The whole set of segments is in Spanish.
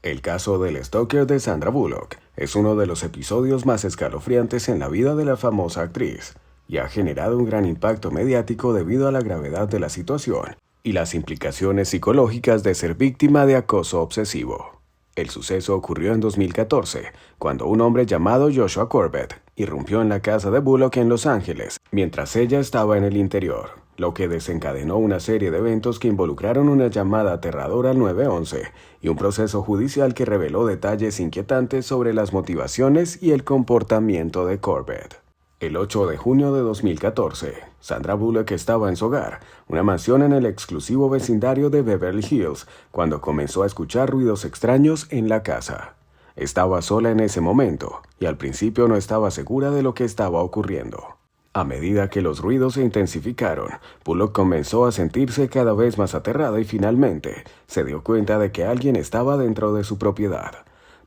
El caso del stalker de Sandra Bullock es uno de los episodios más escalofriantes en la vida de la famosa actriz y ha generado un gran impacto mediático debido a la gravedad de la situación y las implicaciones psicológicas de ser víctima de acoso obsesivo. El suceso ocurrió en 2014, cuando un hombre llamado Joshua Corbett irrumpió en la casa de Bullock en Los Ángeles, mientras ella estaba en el interior, lo que desencadenó una serie de eventos que involucraron una llamada aterradora al 911 y un proceso judicial que reveló detalles inquietantes sobre las motivaciones y el comportamiento de Corbett. El 8 de junio de 2014, Sandra Bullock estaba en su hogar, una mansión en el exclusivo vecindario de Beverly Hills, cuando comenzó a escuchar ruidos extraños en la casa. Estaba sola en ese momento, y al principio no estaba segura de lo que estaba ocurriendo. A medida que los ruidos se intensificaron, Bullock comenzó a sentirse cada vez más aterrada y finalmente se dio cuenta de que alguien estaba dentro de su propiedad.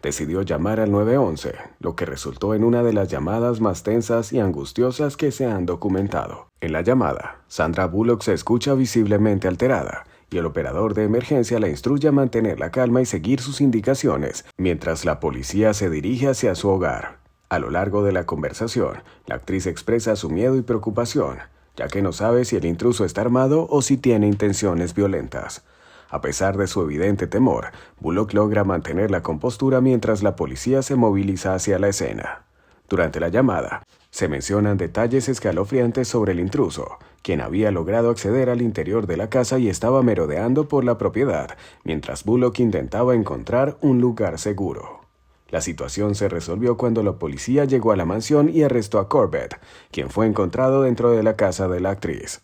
Decidió llamar al 911, lo que resultó en una de las llamadas más tensas y angustiosas que se han documentado. En la llamada, Sandra Bullock se escucha visiblemente alterada, y el operador de emergencia la instruye a mantener la calma y seguir sus indicaciones, mientras la policía se dirige hacia su hogar. A lo largo de la conversación, la actriz expresa su miedo y preocupación, ya que no sabe si el intruso está armado o si tiene intenciones violentas. A pesar de su evidente temor, Bullock logra mantener la compostura mientras la policía se moviliza hacia la escena. Durante la llamada, se mencionan detalles escalofriantes sobre el intruso, quien había logrado acceder al interior de la casa y estaba merodeando por la propiedad, mientras Bullock intentaba encontrar un lugar seguro. La situación se resolvió cuando la policía llegó a la mansión y arrestó a Corbett, quien fue encontrado dentro de la casa de la actriz.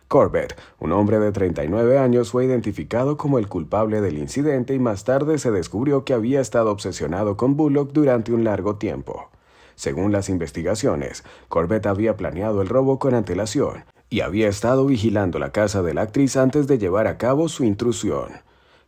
Corbett, un hombre de 39 años, fue identificado como el culpable del incidente y más tarde se descubrió que había estado obsesionado con Bullock durante un largo tiempo. Según las investigaciones, Corbett había planeado el robo con antelación y había estado vigilando la casa de la actriz antes de llevar a cabo su intrusión.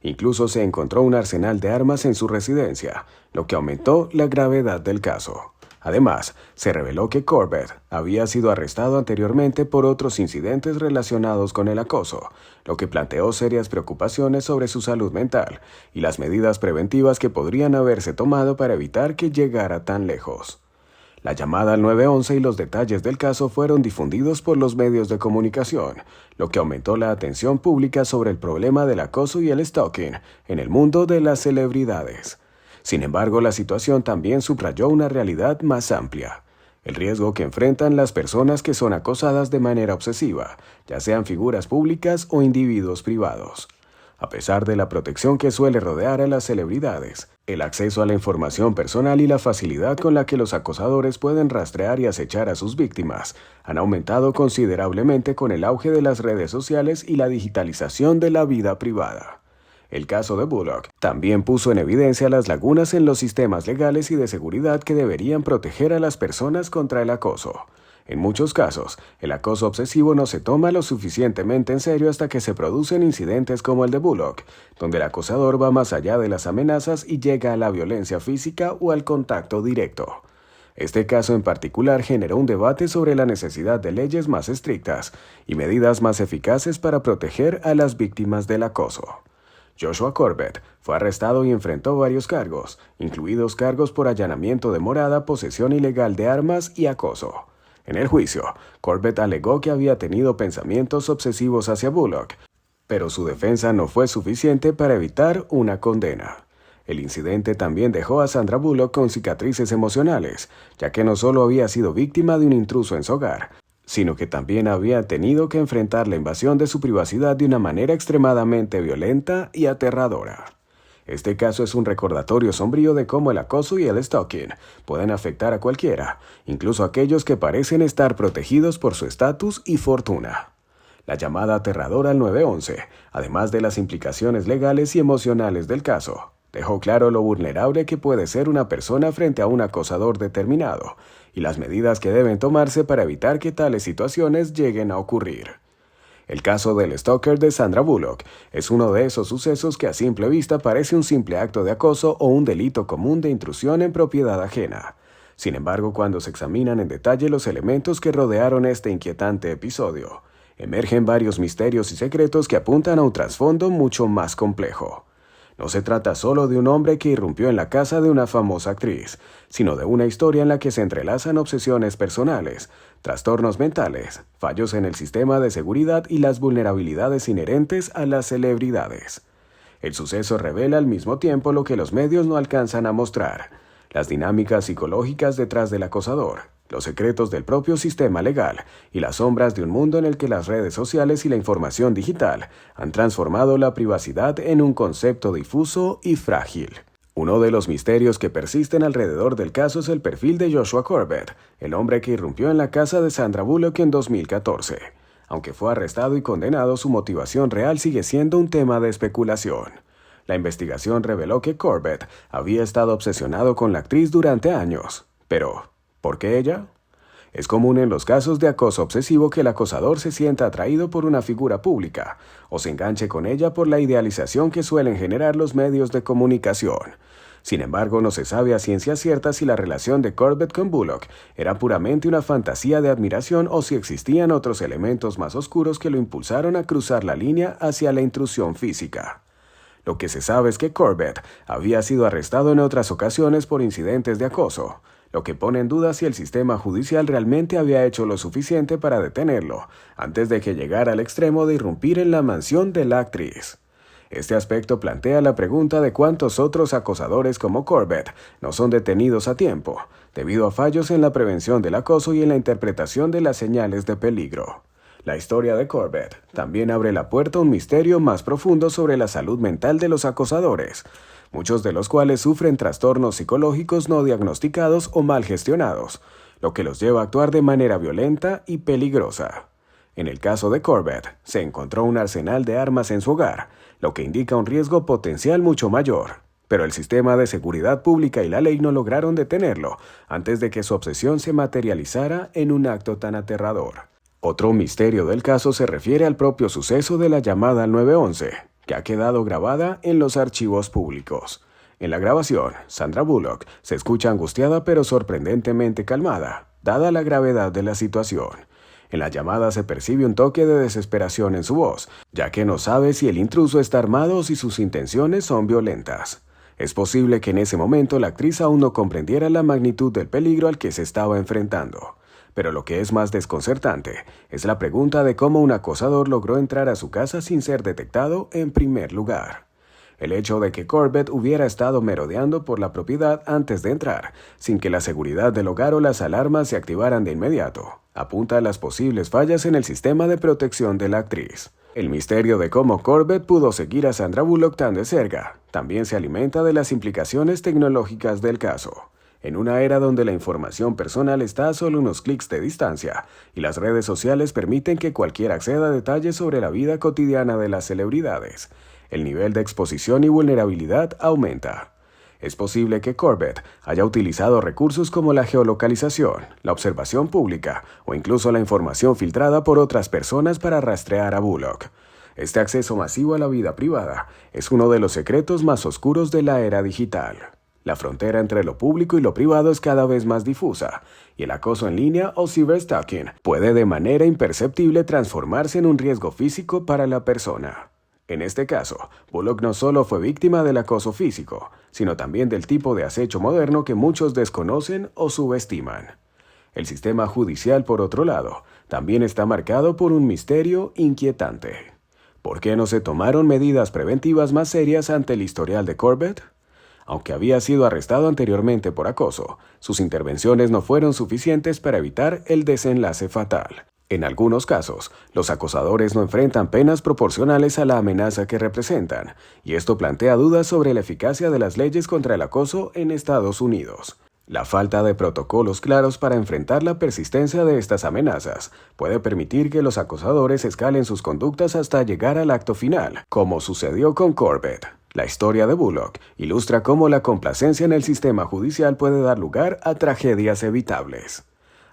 Incluso se encontró un arsenal de armas en su residencia, lo que aumentó la gravedad del caso. Además, se reveló que Corbett había sido arrestado anteriormente por otros incidentes relacionados con el acoso, lo que planteó serias preocupaciones sobre su salud mental y las medidas preventivas que podrían haberse tomado para evitar que llegara tan lejos. La llamada al 911 y los detalles del caso fueron difundidos por los medios de comunicación, lo que aumentó la atención pública sobre el problema del acoso y el stalking en el mundo de las celebridades. Sin embargo, la situación también subrayó una realidad más amplia: el riesgo que enfrentan las personas que son acosadas de manera obsesiva, ya sean figuras públicas o individuos privados. A pesar de la protección que suele rodear a las celebridades, el acceso a la información personal y la facilidad con la que los acosadores pueden rastrear y acechar a sus víctimas han aumentado considerablemente con el auge de las redes sociales y la digitalización de la vida privada. El caso de Bullock también puso en evidencia las lagunas en los sistemas legales y de seguridad que deberían proteger a las personas contra el acoso. En muchos casos, el acoso obsesivo no se toma lo suficientemente en serio hasta que se producen incidentes como el de Bullock, donde el acosador va más allá de las amenazas y llega a la violencia física o al contacto directo. Este caso en particular generó un debate sobre la necesidad de leyes más estrictas y medidas más eficaces para proteger a las víctimas del acoso. Joshua Corbett fue arrestado y enfrentó varios cargos, incluidos cargos por allanamiento de morada, posesión ilegal de armas y acoso. En el juicio, Corbett alegó que había tenido pensamientos obsesivos hacia Bullock, pero su defensa no fue suficiente para evitar una condena. El incidente también dejó a Sandra Bullock con cicatrices emocionales, ya que no solo había sido víctima de un intruso en su hogar, sino que también había tenido que enfrentar la invasión de su privacidad de una manera extremadamente violenta y aterradora. Este caso es un recordatorio sombrío de cómo el acoso y el stalking pueden afectar a cualquiera, incluso a aquellos que parecen estar protegidos por su estatus y fortuna. La llamada aterradora al 911, además de las implicaciones legales y emocionales del caso, dejó claro lo vulnerable que puede ser una persona frente a un acosador determinado y las medidas que deben tomarse para evitar que tales situaciones lleguen a ocurrir. El caso del stalker de Sandra Bullock es uno de esos sucesos que a simple vista parece un simple acto de acoso o un delito común de intrusión en propiedad ajena. Sin embargo, cuando se examinan en detalle los elementos que rodearon este inquietante episodio, emergen varios misterios y secretos que apuntan a un trasfondo mucho más complejo. No se trata solo de un hombre que irrumpió en la casa de una famosa actriz, sino de una historia en la que se entrelazan obsesiones personales, trastornos mentales, fallos en el sistema de seguridad y las vulnerabilidades inherentes a las celebridades. El suceso revela al mismo tiempo lo que los medios no alcanzan a mostrar: las dinámicas psicológicas detrás del acosador, los secretos del propio sistema legal y las sombras de un mundo en el que las redes sociales y la información digital han transformado la privacidad en un concepto difuso y frágil. Uno de los misterios que persisten alrededor del caso es el perfil de Joshua Corbett, el hombre que irrumpió en la casa de Sandra Bullock en 2014. Aunque fue arrestado y condenado, su motivación real sigue siendo un tema de especulación. La investigación reveló que Corbett había estado obsesionado con la actriz durante años. Pero, ¿por qué ella? Es común en los casos de acoso obsesivo que el acosador se sienta atraído por una figura pública o se enganche con ella por la idealización que suelen generar los medios de comunicación. Sin embargo, no se sabe a ciencia cierta si la relación de Corbett con Bullock era puramente una fantasía de admiración o si existían otros elementos más oscuros que lo impulsaron a cruzar la línea hacia la intrusión física. Lo que se sabe es que Corbett había sido arrestado en otras ocasiones por incidentes de acoso, lo que pone en duda si el sistema judicial realmente había hecho lo suficiente para detenerlo, antes de que llegara al extremo de irrumpir en la mansión de la actriz. Este aspecto plantea la pregunta de cuántos otros acosadores como Corbett no son detenidos a tiempo, debido a fallos en la prevención del acoso y en la interpretación de las señales de peligro. La historia de Corbett también abre la puerta a un misterio más profundo sobre la salud mental de los acosadores, muchos de los cuales sufren trastornos psicológicos no diagnosticados o mal gestionados, lo que los lleva a actuar de manera violenta y peligrosa. En el caso de Corbett, se encontró un arsenal de armas en su hogar, lo que indica un riesgo potencial mucho mayor. Pero el sistema de seguridad pública y la ley no lograron detenerlo antes de que su obsesión se materializara en un acto tan aterrador. Otro misterio del caso se refiere al propio suceso de la llamada al 911, que ha quedado grabada en los archivos públicos. En la grabación, Sandra Bullock se escucha angustiada pero sorprendentemente calmada, dada la gravedad de la situación. En la llamada se percibe un toque de desesperación en su voz, ya que no sabe si el intruso está armado o si sus intenciones son violentas. Es posible que en ese momento la actriz aún no comprendiera la magnitud del peligro al que se estaba enfrentando. Pero lo que es más desconcertante es la pregunta de cómo un acosador logró entrar a su casa sin ser detectado en primer lugar. El hecho de que Corbett hubiera estado merodeando por la propiedad antes de entrar, sin que la seguridad del hogar o las alarmas se activaran de inmediato, apunta a las posibles fallas en el sistema de protección de la actriz. El misterio de cómo Corbett pudo seguir a Sandra Bullock tan de cerca también se alimenta de las implicaciones tecnológicas del caso. En una era donde la información personal está a solo unos clics de distancia y las redes sociales permiten que cualquiera acceda a detalles sobre la vida cotidiana de las celebridades, el nivel de exposición y vulnerabilidad aumenta. Es posible que Corbett haya utilizado recursos como la geolocalización, la observación pública o incluso la información filtrada por otras personas para rastrear a Bullock. Este acceso masivo a la vida privada es uno de los secretos más oscuros de la era digital. La frontera entre lo público y lo privado es cada vez más difusa, y el acoso en línea o cyberstalking puede de manera imperceptible transformarse en un riesgo físico para la persona. En este caso, Bullock no solo fue víctima del acoso físico, sino también del tipo de acecho moderno que muchos desconocen o subestiman. El sistema judicial, por otro lado, también está marcado por un misterio inquietante. ¿Por qué no se tomaron medidas preventivas más serias ante el historial de Corbett? Aunque había sido arrestado anteriormente por acoso, sus intervenciones no fueron suficientes para evitar el desenlace fatal. En algunos casos, los acosadores no enfrentan penas proporcionales a la amenaza que representan, y esto plantea dudas sobre la eficacia de las leyes contra el acoso en Estados Unidos. La falta de protocolos claros para enfrentar la persistencia de estas amenazas puede permitir que los acosadores escalen sus conductas hasta llegar al acto final, como sucedió con Corbett. La historia de Bullock ilustra cómo la complacencia en el sistema judicial puede dar lugar a tragedias evitables.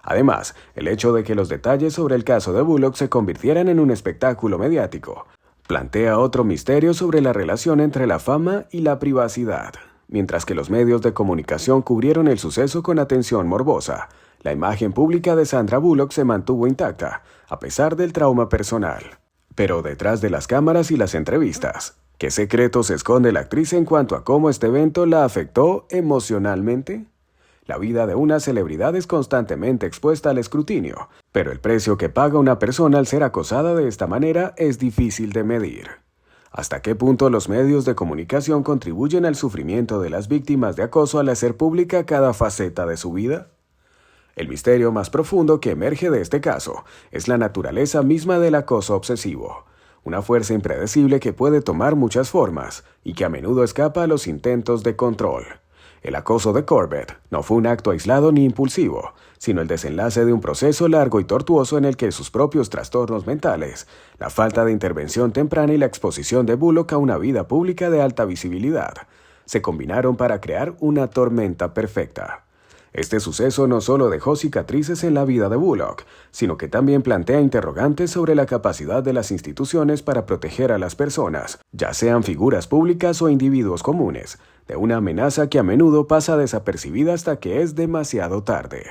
Además, el hecho de que los detalles sobre el caso de Bullock se convirtieran en un espectáculo mediático plantea otro misterio sobre la relación entre la fama y la privacidad. Mientras que los medios de comunicación cubrieron el suceso con atención morbosa, la imagen pública de Sandra Bullock se mantuvo intacta, a pesar del trauma personal. Pero detrás de las cámaras y las entrevistas, ¿Qué secretos esconde la actriz en cuanto a cómo este evento la afectó emocionalmente? La vida de una celebridad es constantemente expuesta al escrutinio, pero el precio que paga una persona al ser acosada de esta manera es difícil de medir. ¿Hasta qué punto los medios de comunicación contribuyen al sufrimiento de las víctimas de acoso al hacer pública cada faceta de su vida? El misterio más profundo que emerge de este caso es la naturaleza misma del acoso obsesivo, una fuerza impredecible que puede tomar muchas formas y que a menudo escapa a los intentos de control. El acoso de Corbett no fue un acto aislado ni impulsivo, sino el desenlace de un proceso largo y tortuoso en el que sus propios trastornos mentales, la falta de intervención temprana y la exposición de Bullock a una vida pública de alta visibilidad, se combinaron para crear una tormenta perfecta. Este suceso no solo dejó cicatrices en la vida de Bullock, sino que también plantea interrogantes sobre la capacidad de las instituciones para proteger a las personas, ya sean figuras públicas o individuos comunes, de una amenaza que a menudo pasa desapercibida hasta que es demasiado tarde.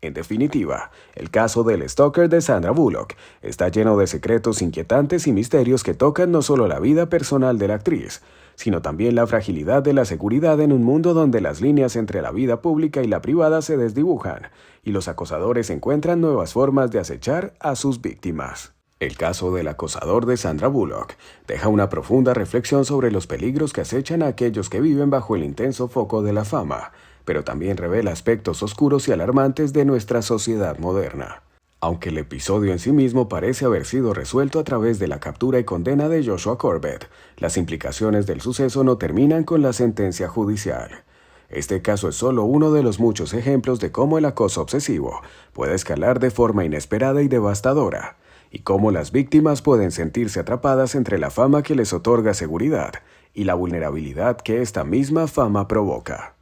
En definitiva, el caso del stalker de Sandra Bullock está lleno de secretos inquietantes y misterios que tocan no solo la vida personal de la actriz, sino también la fragilidad de la seguridad en un mundo donde las líneas entre la vida pública y la privada se desdibujan, y los acosadores encuentran nuevas formas de acechar a sus víctimas. El caso del acosador de Sandra Bullock deja una profunda reflexión sobre los peligros que acechan a aquellos que viven bajo el intenso foco de la fama, pero también revela aspectos oscuros y alarmantes de nuestra sociedad moderna. Aunque el episodio en sí mismo parece haber sido resuelto a través de la captura y condena de Joshua Corbett, las implicaciones del suceso no terminan con la sentencia judicial. Este caso es solo uno de los muchos ejemplos de cómo el acoso obsesivo puede escalar de forma inesperada y devastadora, y cómo las víctimas pueden sentirse atrapadas entre la fama que les otorga seguridad y la vulnerabilidad que esta misma fama provoca.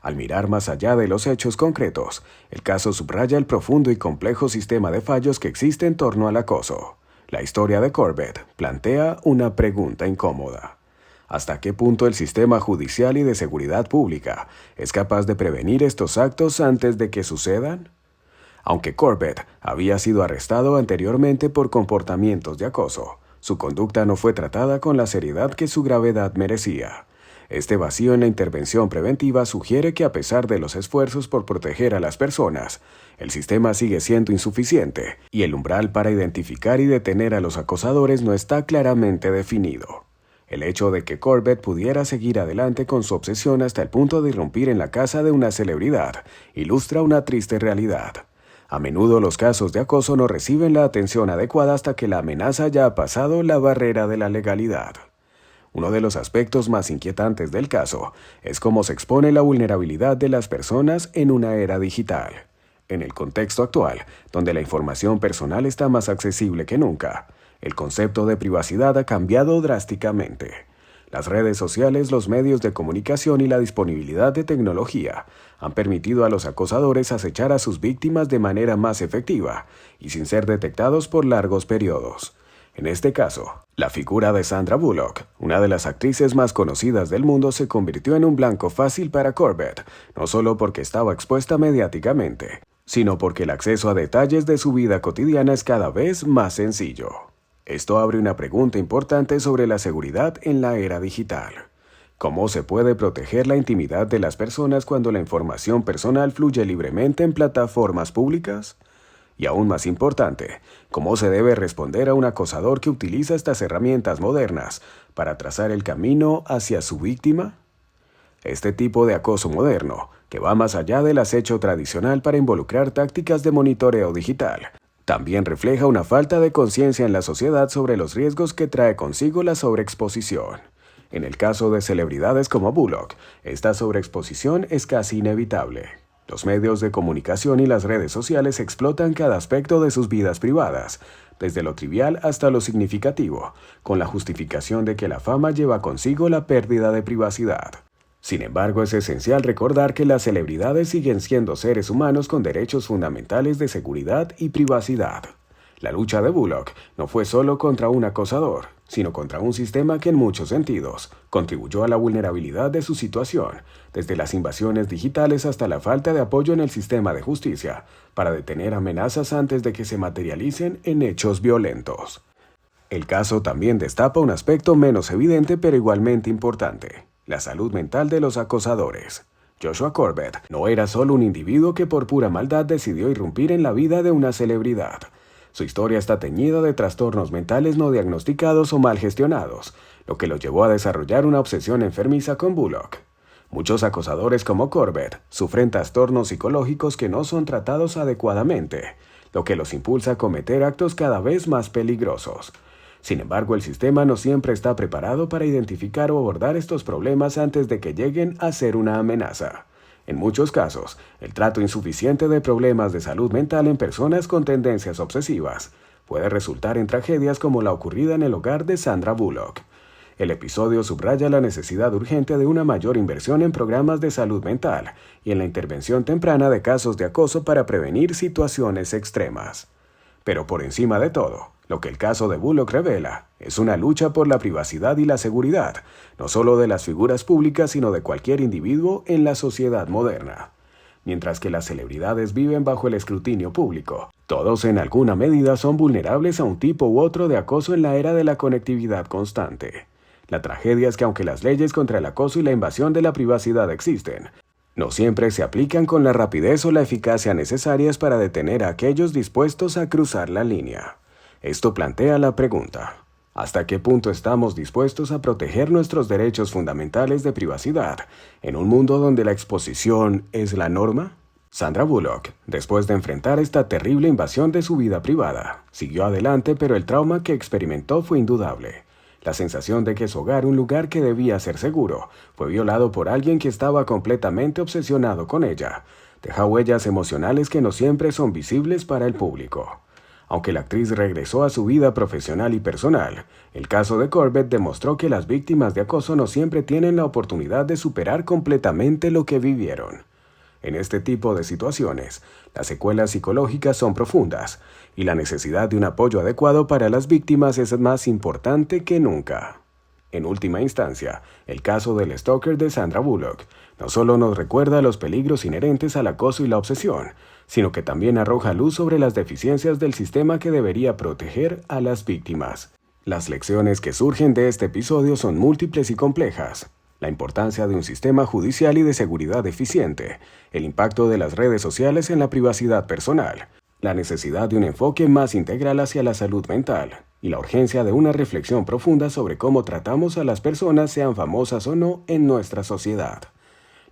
Al mirar más allá de los hechos concretos, el caso subraya el profundo y complejo sistema de fallos que existe en torno al acoso. La historia de Corbett plantea una pregunta incómoda. ¿Hasta qué punto el sistema judicial y de seguridad pública es capaz de prevenir estos actos antes de que sucedan? Aunque Corbett había sido arrestado anteriormente por comportamientos de acoso, su conducta no fue tratada con la seriedad que su gravedad merecía. Este vacío en la intervención preventiva sugiere que a pesar de los esfuerzos por proteger a las personas, el sistema sigue siendo insuficiente y el umbral para identificar y detener a los acosadores no está claramente definido. El hecho de que Corbett pudiera seguir adelante con su obsesión hasta el punto de irrumpir en la casa de una celebridad ilustra una triste realidad. A menudo los casos de acoso no reciben la atención adecuada hasta que la amenaza ya ha pasado la barrera de la legalidad. Uno de los aspectos más inquietantes del caso es cómo se expone la vulnerabilidad de las personas en una era digital. En el contexto actual, donde la información personal está más accesible que nunca, el concepto de privacidad ha cambiado drásticamente. Las redes sociales, los medios de comunicación y la disponibilidad de tecnología han permitido a los acosadores acechar a sus víctimas de manera más efectiva y sin ser detectados por largos periodos. En este caso, la figura de Sandra Bullock, una de las actrices más conocidas del mundo, se convirtió en un blanco fácil para Corbett, no solo porque estaba expuesta mediáticamente, sino porque el acceso a detalles de su vida cotidiana es cada vez más sencillo. Esto abre una pregunta importante sobre la seguridad en la era digital. ¿Cómo se puede proteger la intimidad de las personas cuando la información personal fluye libremente en plataformas públicas? Y aún más importante, ¿cómo se debe responder a un acosador que utiliza estas herramientas modernas para trazar el camino hacia su víctima? Este tipo de acoso moderno, que va más allá del acecho tradicional para involucrar tácticas de monitoreo digital, también refleja una falta de conciencia en la sociedad sobre los riesgos que trae consigo la sobreexposición. En el caso de celebridades como Bullock, esta sobreexposición es casi inevitable. Los medios de comunicación y las redes sociales explotan cada aspecto de sus vidas privadas, desde lo trivial hasta lo significativo, con la justificación de que la fama lleva consigo la pérdida de privacidad. Sin embargo, es esencial recordar que las celebridades siguen siendo seres humanos con derechos fundamentales de seguridad y privacidad. La lucha de Bullock no fue solo contra un acosador, sino contra un sistema que en muchos sentidos contribuyó a la vulnerabilidad de su situación, desde las invasiones digitales hasta la falta de apoyo en el sistema de justicia, para detener amenazas antes de que se materialicen en hechos violentos. El caso también destapa un aspecto menos evidente pero igualmente importante: la salud mental de los acosadores. Joshua Corbett no era solo un individuo que por pura maldad decidió irrumpir en la vida de una celebridad. Su historia está teñida de trastornos mentales no diagnosticados o mal gestionados, lo que lo llevó a desarrollar una obsesión enfermiza con Bullock. Muchos acosadores como Corbett sufren trastornos psicológicos que no son tratados adecuadamente, lo que los impulsa a cometer actos cada vez más peligrosos. Sin embargo, el sistema no siempre está preparado para identificar o abordar estos problemas antes de que lleguen a ser una amenaza. En muchos casos, el trato insuficiente de problemas de salud mental en personas con tendencias obsesivas puede resultar en tragedias como la ocurrida en el hogar de Sandra Bullock. El episodio subraya la necesidad urgente de una mayor inversión en programas de salud mental y en la intervención temprana de casos de acoso para prevenir situaciones extremas. Pero por encima de todo, lo que el caso de Bullock revela es una lucha por la privacidad y la seguridad, no solo de las figuras públicas, sino de cualquier individuo en la sociedad moderna. Mientras que las celebridades viven bajo el escrutinio público, todos en alguna medida son vulnerables a un tipo u otro de acoso en la era de la conectividad constante. La tragedia es que aunque las leyes contra el acoso y la invasión de la privacidad existen, no siempre se aplican con la rapidez o la eficacia necesarias para detener a aquellos dispuestos a cruzar la línea. Esto plantea la pregunta: ¿hasta qué punto estamos dispuestos a proteger nuestros derechos fundamentales de privacidad en un mundo donde la exposición es la norma? Sandra Bullock, después de enfrentar esta terrible invasión de su vida privada, siguió adelante, pero el trauma que experimentó fue indudable. La sensación de que su hogar, un lugar que debía ser seguro, fue violado por alguien que estaba completamente obsesionado con ella, deja huellas emocionales que no siempre son visibles para el público. Aunque la actriz regresó a su vida profesional y personal, el caso de Corbett demostró que las víctimas de acoso no siempre tienen la oportunidad de superar completamente lo que vivieron. En este tipo de situaciones, las secuelas psicológicas son profundas y la necesidad de un apoyo adecuado para las víctimas es más importante que nunca. En última instancia, el caso del stalker de Sandra Bullock no solo nos recuerda los peligros inherentes al acoso y la obsesión, sino que también arroja luz sobre las deficiencias del sistema que debería proteger a las víctimas. Las lecciones que surgen de este episodio son múltiples y complejas. La importancia de un sistema judicial y de seguridad eficiente, el impacto de las redes sociales en la privacidad personal, la necesidad de un enfoque más integral hacia la salud mental y la urgencia de una reflexión profunda sobre cómo tratamos a las personas, sean famosas o no, en nuestra sociedad.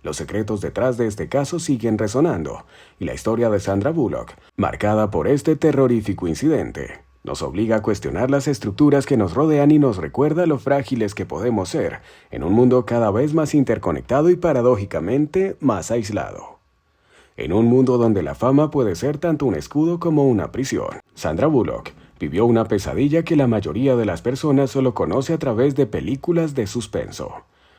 Los secretos detrás de este caso siguen resonando, y la historia de Sandra Bullock, marcada por este terrorífico incidente, nos obliga a cuestionar las estructuras que nos rodean y nos recuerda lo frágiles que podemos ser en un mundo cada vez más interconectado y paradójicamente más aislado. En un mundo donde la fama puede ser tanto un escudo como una prisión, Sandra Bullock vivió una pesadilla que la mayoría de las personas solo conoce a través de películas de suspenso.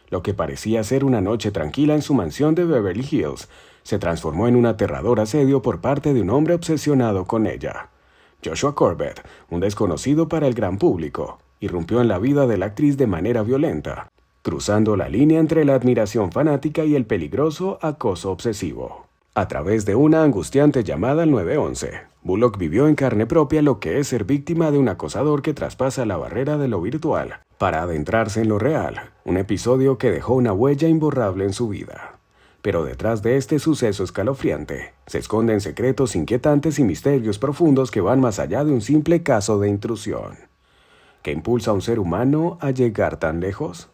Lo que parecía ser una noche tranquila en su mansión de Beverly Hills se transformó en un aterrador asedio por parte de un hombre obsesionado con ella. Joshua Corbett, un desconocido para el gran público, irrumpió en la vida de la actriz de manera violenta, cruzando la línea entre la admiración fanática y el peligroso acoso obsesivo. A través de una angustiante llamada al 911, Bullock vivió en carne propia lo que es ser víctima de un acosador que traspasa la barrera de lo virtual para adentrarse en lo real, un episodio que dejó una huella imborrable en su vida. Pero detrás de este suceso escalofriante, se esconden secretos inquietantes y misterios profundos que van más allá de un simple caso de intrusión. ¿Qué impulsa a un ser humano a llegar tan lejos?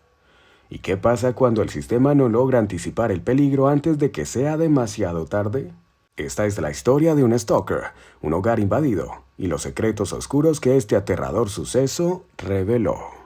¿Y qué pasa cuando el sistema no logra anticipar el peligro antes de que sea demasiado tarde? Esta es la historia de un stalker, un hogar invadido, y los secretos oscuros que este aterrador suceso reveló.